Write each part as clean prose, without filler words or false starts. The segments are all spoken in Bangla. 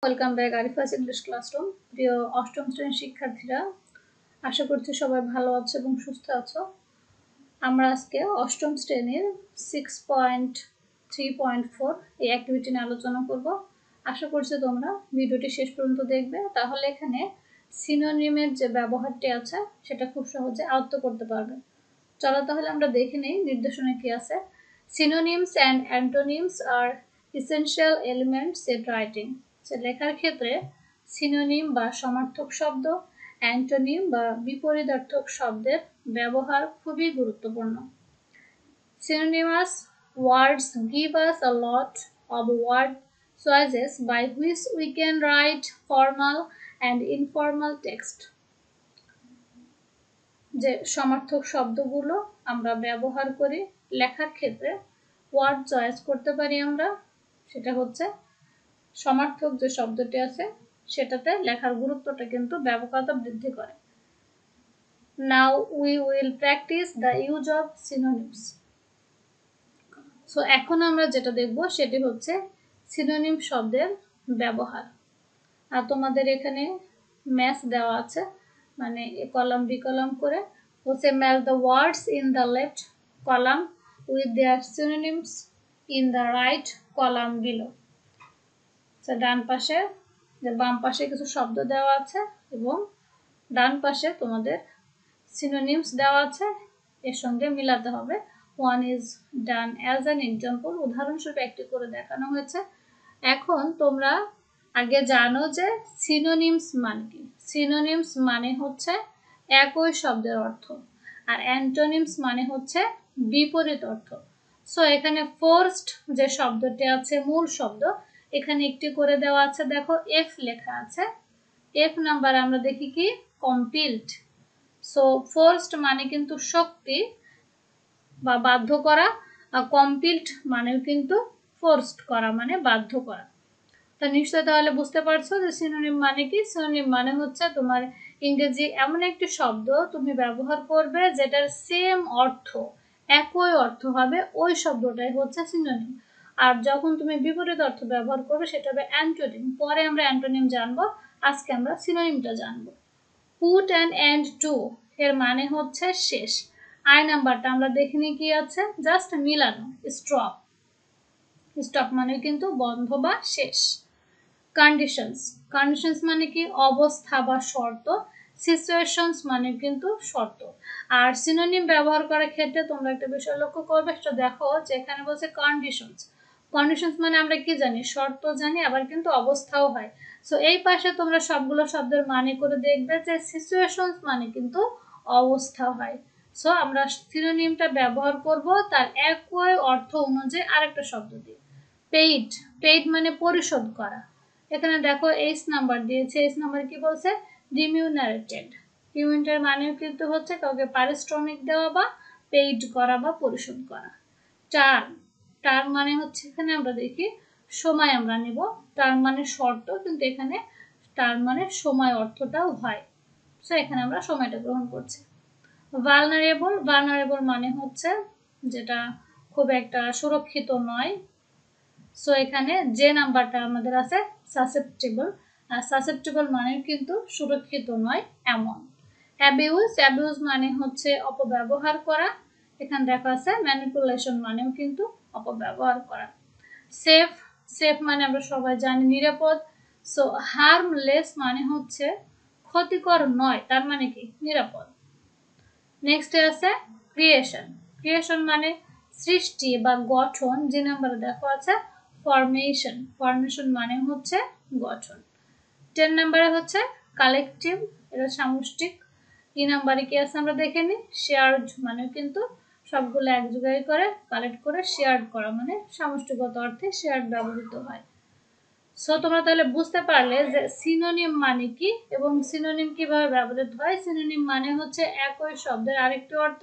Welcome back Arifa's English classroom. প্রিয় অষ্টম শ্রেণীর শিক্ষার্থীরা, আশা করছি সবাই ভালো আছো এবং সুস্থ আছো। আমরা আজকে অষ্টম শ্রেণীর 6.3.4 এই অ্যাক্টিভিটি নিয়ে আলোচনা করব। আশা করছি তোমরা ভিডিওটি শেষ পর্যন্ত দেখবে, তাহলে এখানে সিনোনিমের যে ব্যবহারটি আছে সেটা খুব সহজে আয়ত্ত করতে পারবে। চলো তাহলে আমরা দেখে নেই নির্দেশনা কি আছে। Synonyms and antonyms are essential elements in writing. লেখার ক্ষেত্রে সিনোনিম বা সমার্থক শব্দ, অ্যান্টোনিম বা বিপরীতার্থক শব্দের ব্যবহার খুবই গুরুত্বপূর্ণ। Synonymous words give us a lot of word choices by which we can write formal and informal text. যে সমার্থক শব্দগুলো আমরা ব্যবহার করি লেখার ক্ষেত্রে, ওয়ার্ড চয়েস করতে পারি আমরা, সেটা হচ্ছে সমার্থক যে শব্দটি আছে সেটাতে লেখার গুরুত্বটা কিন্তু ব্যাপকতা বৃদ্ধি করে। Now we will practice the use of synonyms. So এখন আমরা যেটা দেখব সেটি হচ্ছে সিনোনিম শব্দের ব্যবহার। আর তোমাদের এখানে ম্যাচ দেওয়া আছে, মানে কলাম বি কলাম করে হচ্ছে match the words in the left column with their synonyms in the right column below. ডান পাশে যে বাম পাশে কিছু শব্দ দেওয়া আছে এবং ডান পাশে তোমাদের সিনোনিমস দেওয়া আছে, এর সঙ্গে মিলাতে হবে। One is done as an example, উদাহরণস্বরূপ একটি করে দেখানো হয়েছে। এখন তোমরা আগে জানো যে সিনোনিমস মানে কি। সিনোনিমস মানে হচ্ছে একই শব্দের অর্থ, আর অ্যান্টোনিমস মানে হচ্ছে বিপরীত অর্থ। সো এখানে ফার্স্ট যে শব্দটি আছে মূল শব্দ, এখানে একটি করে দেওয়া আছে, দেখো এফ লেখা আছে। এফ নাম্বার আমরা দেখি কি কম্পিলড। সো ফার্স্ট মানে কিন্তু শক্তি বা বাধ্য করা, আর কম্পিলড মানেও কিন্তু ফোর্সড করা মানে বাধ্য করা। তা নিশ্চয় তাহলে বুঝতে পারছো যে সিনোনিম মানে কি। সিনোনিম মানে হচ্ছে তোমার ইংরেজি এমন একটি শব্দ তুমি ব্যবহার করবে যেটার সেম অর্থ, একই অর্থ হবে, ওই শব্দটাই হচ্ছে সিনোনিম। আর যখন তুমি বিপরীত অর্থ ব্যবহার করবে সেটা হবে অ্যান্টোনিম। পরে আমরা অ্যান্টোনিম জানবো, আজকে আমরা সিনোনিমটা জানবো। পুট অ্যান এন্ড টু এর মানে হচ্ছে শেষ। আই নাম্বারটা আমরা দেখিনি কি আছে, জাস্ট মিলানো, স্টপ। স্টপ মানে কিন্তু বন্ধ বা শেষ। কন্ডিশনস, কন্ডিশনস মানে কি অবস্থা বা শর্ত। সিচুয়েশনস মানে কিন্তু শর্ত। আর সিনোনিম ব্যবহার করার ক্ষেত্রে তোমরা একটা বিষয় লক্ষ্য করবে, সেটা দেখো যে এখানে বলছে কন্ডিশনস। কন্ডিশনস মানে আমরা কি জানি, শর্ত জানি, আবার কিন্তু অবস্থাও হয়। সো এই পাশে তোমরা সবগুলো শব্দের মানে করে দেখবে যে সিচুয়েশনস মানে কিন্তু অবস্থা হয়। সো আমরা সিনোনিমটা ব্যবহার করব তার একই অর্থ অনুযায়ী আরেকটা শব্দ দিয়ে। পেইড, পেইড মানে পরিশোধ করা। এখানে দেখো এইচ নাম্বার দিয়েছে, এইচ নাম্বার কি বলছে, রিমিউনারেটেড। রিমিউনারেটেড মানেও কিন্তু হচ্ছে কাউকে পারিশ্রমিক দেওয়া বা পেইড করা বা পরিশোধ করা। টার্ম, টার্ম মানে হচ্ছে এখানে আমরা দেখি সময় আমরা নিব। টার্ম মানে শর্ত, কিন্তু এখানে টার্ম মানে সময় অর্থটাও হয়। সো এখানে আমরা সময়টা গ্রহণ করছি। ভালনারেবল, ভালনারেবল মানে হচ্ছে যেটা খুব একটা সুরক্ষিত নয়। সো এখানে যে নাম্বারটা আমাদের আছে সাসেপ্টেবল, আর সাসেপ্টেবল মানে কিন্তু সুরক্ষিত নয় এমন। অ্যাবিউজ, অ্যাবিউজ মানে হচ্ছে অপব্যবহার করা। এখানে দেখা আছে ম্যানিপুলেশন মানেও কিন্তু অপব্যবহার করা। সেফ, সেফ মানে আমরা সবাই জানি নিরাপদ। সো হার্মলেস মানে হচ্ছে ক্ষতিকর নয়, তার মানে কি নিরাপদ। নেক্সট আছে ক্রিয়েশন, ক্রিয়েশন মানে সৃষ্টি বা গঠন। যে নাম্বারে দেখো আছে ফরমেশন, ফরমেশন মানে হচ্ছে গঠন। 10 নাম্বারে হচ্ছে কালেকটিভ, এটা সামষ্টিক। কি নাম্বারে কি আছে আমরা দেখে নিই। শেয়ার্ড মানে কিন্তু সবগুলো এক জায়গায় করে কালেক্ট করে শেয়ার্ড করা, মানে সামষ্টিকগত অর্থে শেয়ার্ড ব্যবহৃত হয়। সো তোমরা তাহলে বুঝতে পারলে যে সিনোনিম মানে কি এবং সিনোনিম কিভাবে ব্যবহৃত হয়। সিনোনিম মানে হচ্ছে একই শব্দের আরেকটি অর্থ,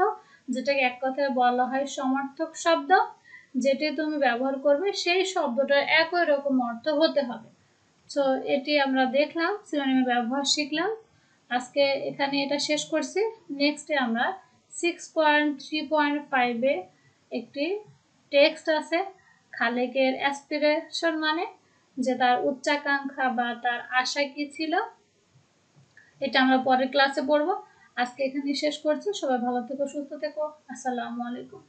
যেটাকে এক কথায় বলা হয় সমার্থক শব্দ। যেটি তুমি ব্যবহার করবে সেই শব্দটার একই রকম অর্থ হতে হবে। সো এটি আমরা দেখলাম, সিনোনিমের ব্যবহার শিখলাম। আজকে এখানে এটা শেষ করছি। নেক্সটে আমরা 6.3.5 একটি টেক্সট আছে, খালেকের অ্যাসপিরেশন মানে যে তার উচ্চাকাঙ্ক্ষা বা তার আশা কি ছিল, এটা আমরা পরের ক্লাসে পড়বো। আজকে এখানে শেষ করছি। সবাই ভালো থেকো, সুস্থ থেকো। আসসালামু আলাইকুম।